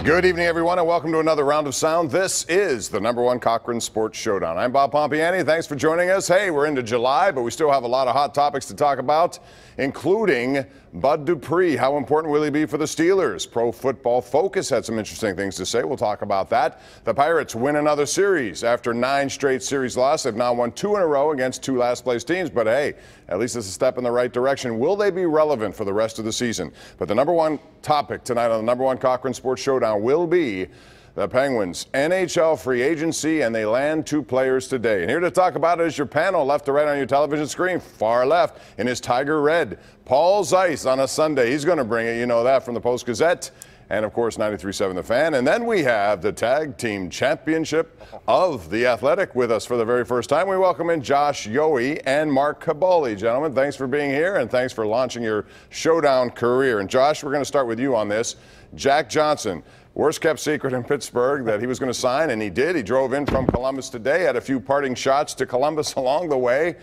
Good evening, everyone, and welcome to another round of sound. This is the #1 Cochran Sports Showdown. I'm Bob Pompiani. Thanks for joining us. Hey, we're into July, but we still have a lot of hot topics to talk about, including Bud Dupree. How important will he be for the Steelers? Pro Football Focus had some interesting things to say. We'll talk about that. The Pirates win another series. After 9 straight series losses, they've now won 2 in a row against 2 last-place teams. But, hey, at least it's a step in the right direction. Will they be relevant for the rest of the season? But the #1 topic tonight on the #1 Cochran Sports Showdown will be the Penguins' NHL free agency, and they land 2 players today. And here to talk about it is your panel, left to right on your television screen. Far left in his Tiger Red, Paul Zeise on a Sunday. He's going to bring it, you know that, from the Post-Gazette. And, of course, 93.7 The Fan. And then we have the Tag Team Championship of The Athletic with us for the very first time. We welcome in Josh Yohe and Mark Kaboly. Gentlemen, thanks for being here, and thanks for launching your Showdown career. And, Josh, we're going to start with you on this. Jack Johnson, worst-kept secret in Pittsburgh that he was going to sign, and he did. He drove in from Columbus today, had a few parting shots to Columbus along the way.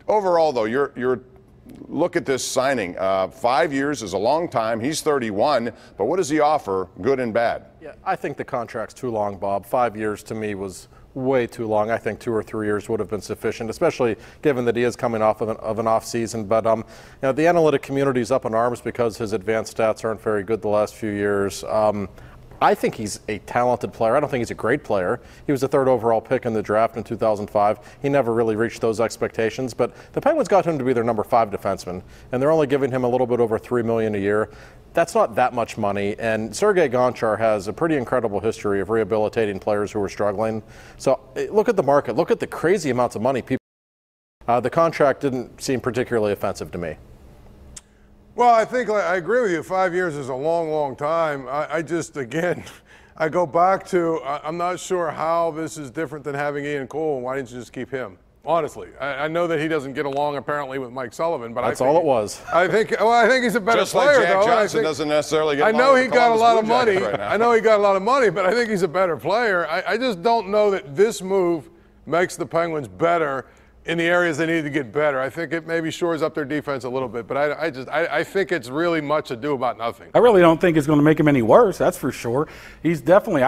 Overall, though, you're look at this signing. 5 years is a long time. He's 31, but what does he offer, good and bad? Yeah, I think the contract's too long, Bob. 5 years to me was way too long. I think 2 or 3 years would have been sufficient, especially given that he is coming off of an off season. But the analytic community is up in arms because his advanced stats aren't very good the last few years. I think he's a talented player. I don't think he's a great player. He was the 3rd overall pick in the draft in 2005. He never really reached those expectations, but the Penguins got him to be their #5 defenseman, and they're only giving him a little bit over $3 million a year. That's not that much money, and Sergei Gonchar has a pretty incredible history of rehabilitating players who are struggling. So look at the market. Look at the crazy amounts of money people. The contract didn't seem particularly offensive to me. Well, I think I agree with you. 5 years is a long, long time. I just, again, I go back to I'm not sure how this is different than having Ian Cole. Why didn't you just keep him? Honestly, I know that he doesn't get along apparently with Mike Sullivan, but that's all it was. I think he's a better just player. Like Jack though. Johnson doesn't necessarily get. I know he got a lot of money. Right I know he got a lot of money, but I think he's a better player. I just don't know that this move makes the Penguins better in the areas they need to get better. I think it maybe shores up their defense a little bit, but I think it's really much ado about nothing. I really don't think it's going to make him any worse, that's for sure. I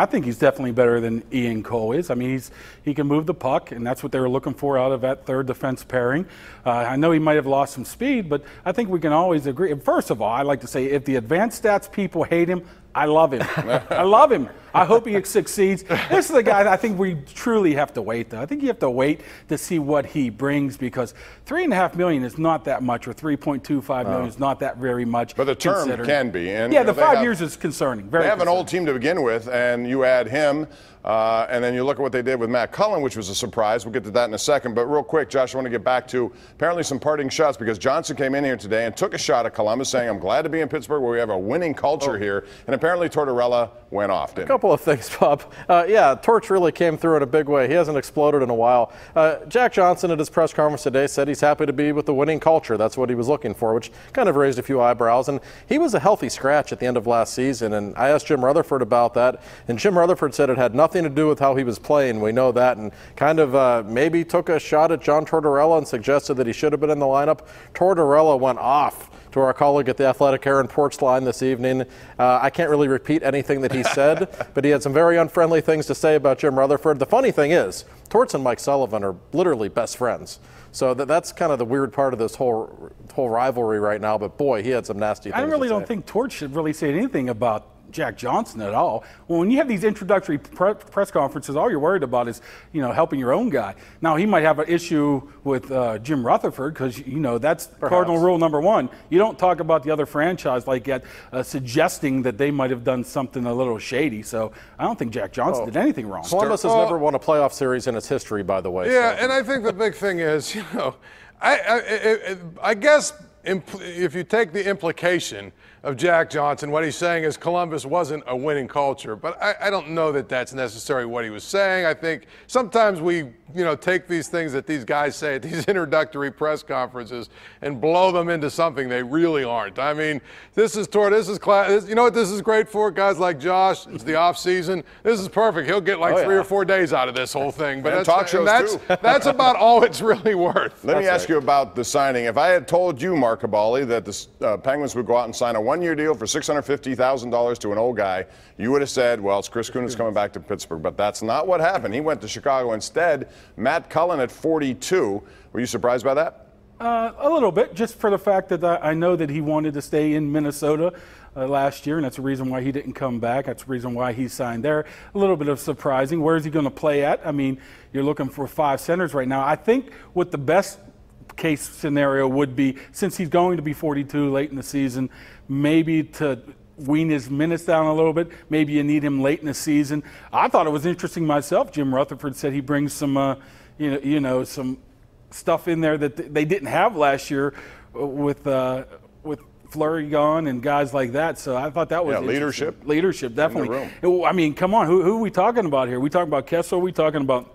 think he's definitely better than Ian Cole is. I mean, he can move the puck, and that's what they were looking for out of that 3rd defense pairing. I know he might have lost some speed, but I think we can always agree. First of all, I like to say if the advanced stats people hate him, I love him. I love him. I hope he succeeds. This is the guy that I think we truly have to wait, though. I think you have to wait to see what he brings, because $3.5 million is not that much, or $3.25 million is not that very much. But the term can be. And, yeah, the 5 years is concerning. Very they have concerning. An old team to begin with, and you add him, and then you look at what they did with Matt Cullen, which was a surprise. We'll get to that in a second. But real quick, Josh, I want to get back to apparently some parting shots, because Johnson came in here today and took a shot at Columbus, saying, I'm glad to be in Pittsburgh where we have a winning culture here. And apparently Tortorella went off. A couple of things, Bob. Torch really came through in a big way. He hasn't exploded in a while. Jack Johnson at his press conference today said he's happy to be with the winning culture. That's what he was looking for, which kind of raised a few eyebrows. And he was a healthy scratch at the end of last season. And I asked Jim Rutherford about that, and Jim Rutherford said it had nothing to do with how he was playing. We know that, and kind of maybe took a shot at John Tortorella and suggested that he should have been in the lineup. Tortorella went off to our colleague at the Athletic, Aaron Portzline, this evening. I can't really repeat anything that he said, but he had some very unfriendly things to say about Jim Rutherford. The funny thing is, Torts and Mike Sullivan are literally best friends. So that's kind of the weird part of this whole rivalry right now. But boy, he had some nasty things. I really don't think Torch should really say anything about Jack Johnson at all. Well, when you have these introductory press conferences, all you're worried about is, helping your own guy. Now, he might have an issue with Jim Rutherford, because, that's perhaps cardinal rule #1. You don't talk about the other franchise like that, suggesting that they might have done something a little shady. So I don't think Jack Johnson did anything wrong. Columbus has never won a playoff series in its history, by the way. Yeah, and I think the big thing is, I guess if you take the implication of Jack Johnson, what he's saying is Columbus wasn't a winning culture. But I don't know that that's necessarily what he was saying. I think sometimes we, take these things that these guys say at these introductory press conferences and blow them into something they really aren't. I mean, this is class. You know what this is great for? Guys like Josh, it's the off season. This is perfect. He'll get 3 or 4 days out of this whole thing. But talk shows too. That's about all it's really worth. Let me ask you about the signing. If I had told you, Mark Mark Cabali that the Penguins would go out and sign a one-year deal for $650,000 to an old guy, you would have said, well, it's Chris Kunitz coming back to Pittsburgh. But that's not what happened. He went to Chicago instead. Matt Cullen at 42. Were you surprised by that? A little bit, just for the fact that I know that he wanted to stay in Minnesota last year, and that's the reason why he didn't come back. That's the reason why he signed there. A little bit of surprising. Where is he going to play at? I mean, you're looking for 5 centers right now. I think what the best case scenario would be, since he's going to be 42 late in the season, maybe to wean his minutes down a little bit. Maybe you need him late in the season. I thought it was interesting myself. Jim Rutherford said he brings some, some stuff in there that they didn't have last year with Fleury gone and guys like that. So I thought that was leadership, definitely. I mean, come on, who are we talking about here? We talking about Kessel? We talking about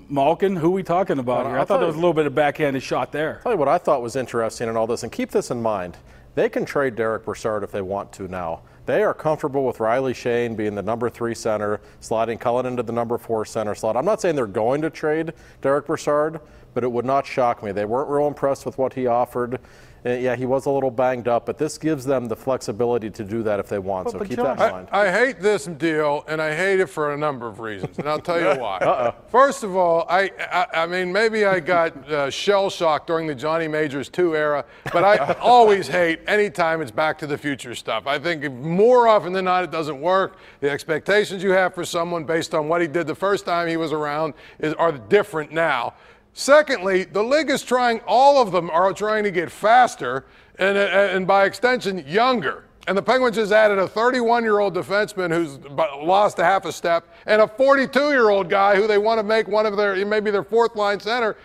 Malkin? Who are we talking about here? I thought there was a little bit of backhanded shot there. I'll tell you what I thought was interesting in all this, and keep this in mind. They can trade Derek Brassard if they want to now. They are comfortable with Riley Shane being the number 3 center, sliding Cullen into the number 4 center slot. I'm not saying they're going to trade Derek Brassard, but it would not shock me. They weren't real impressed with what he offered. Yeah, he was a little banged up, but this gives them the flexibility to do that if they want. So keep that in mind. I hate this deal, and I hate it for a number of reasons, and I'll tell you why. First of all, I mean, maybe I got shell-shocked during the Johnny Majors 2 era, but I always hate any time it's Back to the Future stuff. I think more often than not it doesn't work. The expectations you have for someone based on what he did the first time he was around are different now. Secondly, the league is trying, all of them are trying to get faster and by extension, younger. And the Penguins just added a 31-year-old defenseman who's lost a half a step and a 42-year-old guy who they want to make one of maybe their 4th-line center.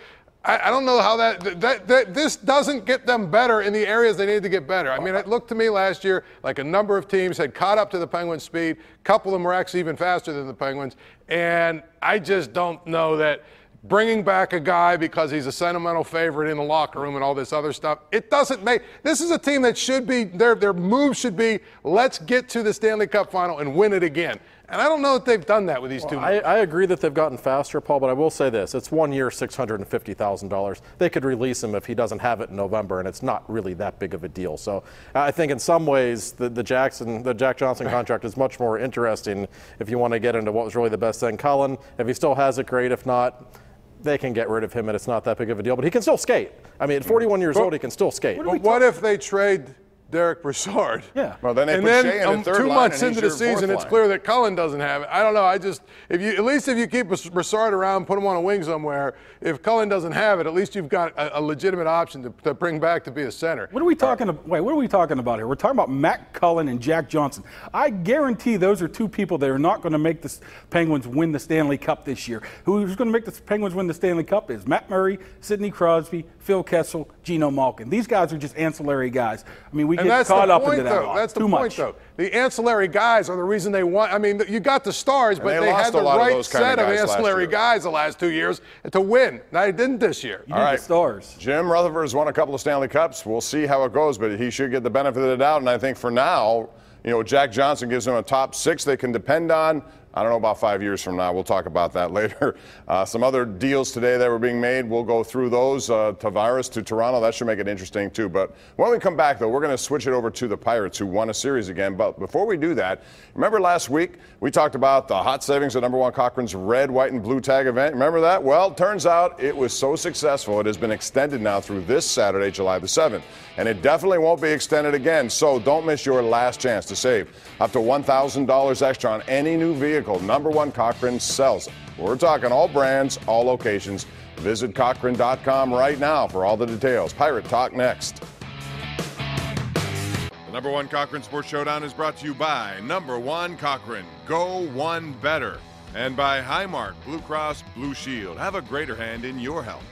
I don't know how this doesn't get them better in the areas they need to get better. I mean, it looked to me last year like a number of teams had caught up to the Penguins' speed. A couple of them were actually even faster than the Penguins. And I just don't know that bringing back a guy because he's a sentimental favorite in the locker room and all this other stuff, it doesn't make – this is a team that should be – their move should be, let's get to the Stanley Cup final and win it again. And I don't know that they've done that with these two. I agree that they've gotten faster, Paul, but I will say this. It's 1 year, $650,000. They could release him if he doesn't have it in November, and it's not really that big of a deal. So I think in some ways the Jack Johnson contract is much more interesting if you want to get into what was really the best thing. Cullen, if he still has it, great. If not, they can get rid of him, and it's not that big of a deal. But he can still skate. I mean, at 41 years old, he can still skate. What if they trade Derek Brassard? Yeah. Well, then they put Shea in the 3rd 2 line, months and into the season, it's clear that Cullen doesn't have it. I don't know. At least if you keep Brassard around, put him on a wing somewhere, if Cullen doesn't have it, at least you've got a legitimate option to bring back to be a center. What are we talking about? Wait, what are we talking about here? We're talking about Matt Cullen and Jack Johnson. I guarantee those are 2 people that are not going to make the Penguins win the Stanley Cup this year. Who's going to make the Penguins win the Stanley Cup is Matt Murray, Sidney Crosby, Phil Kessel, Geno Malkin. These guys are just ancillary guys. I mean, we get caught up into that. That's the point, though. The ancillary guys are the reason they want. I mean, you got the stars, but they had the right set of ancillary guys the last 2 years to win. Now, they didn't this year. All right, stars. Jim Rutherford has won a couple of Stanley Cups. We'll see how it goes, but he should get the benefit of the doubt. And I think for now, Jack Johnson gives them a top 6 they can depend on. I don't know about 5 years from now. We'll talk about that later. Some other deals today that were being made. We'll go through those. Tavares to Toronto. That should make it interesting, too. But when we come back, though, we're going to switch it over to the Pirates, who won a series again. But before we do that, remember last week we talked about the hot savings at #1 Cochran's red, white, and blue tag event? Remember that? Well, turns out it was so successful it has been extended now through this Saturday, July the 7th. And it definitely won't be extended again. So don't miss your last chance to save up to $1,000 extra on any new vehicle. #1 Cochran sells it. We're talking all brands, all locations. Visit Cochran.com right now for all the details. Pirate Talk next. The #1 Cochran Sports Showdown is brought to you by #1 Cochran. Go one better. And by Highmark Blue Cross Blue Shield. Have a greater hand in your health.